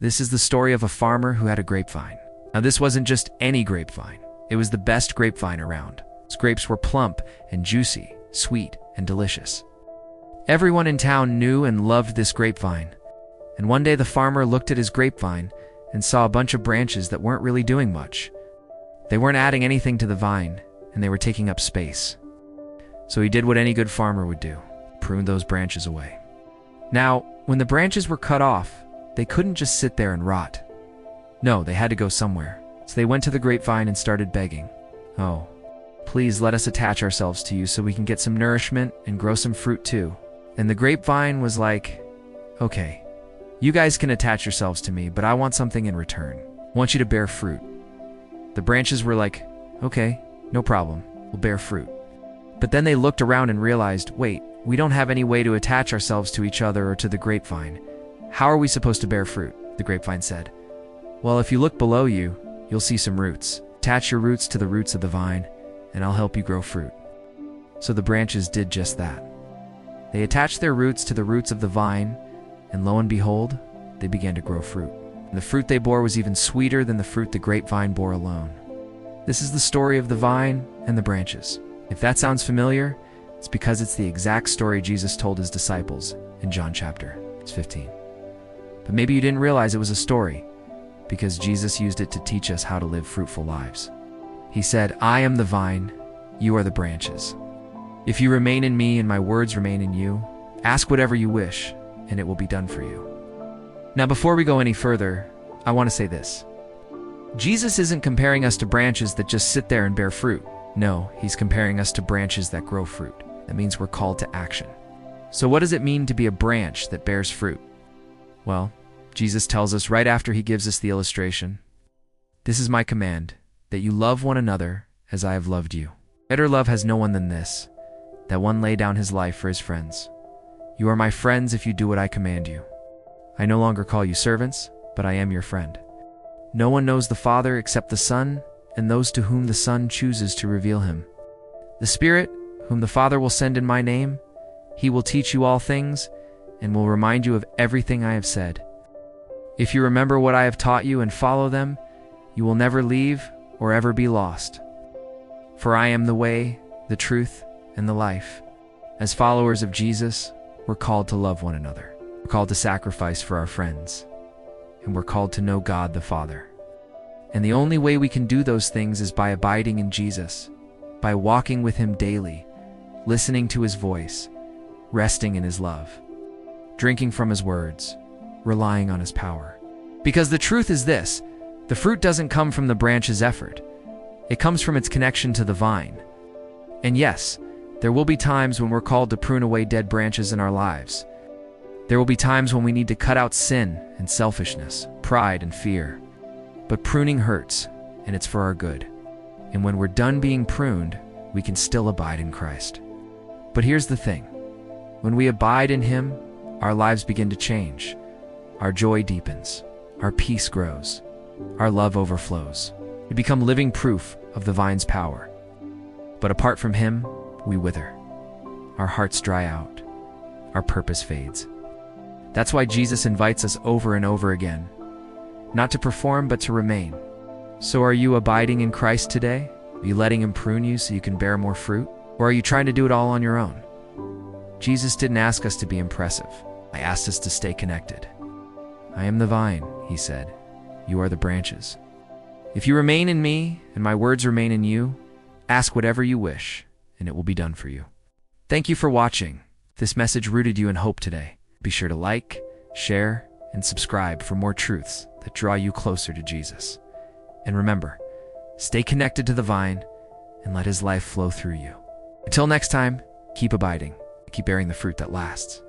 This is the story of a farmer who had a grapevine. Now, this wasn't just any grapevine. It was the best grapevine around. Its grapes were plump and juicy, sweet and delicious. Everyone in town knew and loved this grapevine. And one day the farmer looked at his grapevine and saw a bunch of branches that weren't really doing much. They weren't adding anything to the vine, and they were taking up space. So he did what any good farmer would do: prune those branches away. Now, when the branches were cut off, they couldn't just sit there and rot. No, they had to go somewhere. So they went to the grapevine and started begging. "Oh, please let us attach ourselves to you so we can get some nourishment and grow some fruit too." And the grapevine was like, "Okay, you guys can attach yourselves to me, but I want something in return. I want you to bear fruit." The branches were like, "Okay, no problem, we'll bear fruit." But then they looked around and realized, wait, we don't have any way to attach ourselves to each other or to the grapevine. How are we supposed to bear fruit? The grapevine said. "Well, if you look below you, you'll see some roots. Attach your roots to the roots of the vine, and I'll help you grow fruit." So the branches did just that. They attached their roots to the roots of the vine, and lo and behold, they began to grow fruit. And the fruit they bore was even sweeter than the fruit the grapevine bore alone. This is the story of the vine and the branches. If that sounds familiar, it's because it's the exact story Jesus told his disciples in John chapter 15. But maybe you didn't realize it was a story, because Jesus used it to teach us how to live fruitful lives. He said, "I am the vine, you are the branches. If you remain in me and my words remain in you, ask whatever you wish, and it will be done for you." Now, before we go any further, I want to say this. Jesus isn't comparing us to branches that just sit there and bear fruit. No, he's comparing us to branches that grow fruit. That means we're called to action. So what does it mean to be a branch that bears fruit? Well, Jesus tells us right after he gives us the illustration, "This is my command, that you love one another as I have loved you. Better love has no one than this, that one lay down his life for his friends. You are my friends if you do what I command you. I no longer call you servants, but I am your friend. No one knows the Father except the Son, and those to whom the Son chooses to reveal him. The Spirit, whom the Father will send in my name, he will teach you all things, and will remind you of everything I have said. If you remember what I have taught you and follow them, you will never leave or ever be lost. For I am the way, the truth, and the life." As followers of Jesus, we're called to love one another. We're called to sacrifice for our friends. And we're called to know God the Father. And the only way we can do those things is by abiding in Jesus, by walking with him daily, listening to his voice, resting in his love, drinking from his words, relying on his power. Because the truth is this: the fruit doesn't come from the branch's effort. It comes from its connection to the vine. And yes, there will be times when we're called to prune away dead branches in our lives. There will be times when we need to cut out sin and selfishness, pride and fear. But pruning hurts, and it's for our good. And when we're done being pruned, we can still abide in Christ. But here's the thing. When we abide in him, our lives begin to change. Our joy deepens. Our peace grows. Our love overflows. We become living proof of the vine's power. But apart from him, we wither. Our hearts dry out. Our purpose fades. That's why Jesus invites us over and over again, not to perform, but to remain. So are you abiding in Christ today? Are you letting him prune you so you can bear more fruit? Or are you trying to do it all on your own? Jesus didn't ask us to be impressive. I asked us to stay connected. "I am the vine," he said. "You are the branches. If you remain in me and my words remain in you, ask whatever you wish, and it will be done for you." Thank you for watching. If this message rooted you in hope today, be sure to like, share, and subscribe for more truths that draw you closer to Jesus. And remember, stay connected to the vine and let his life flow through you. Until next time, keep abiding, keep bearing the fruit that lasts.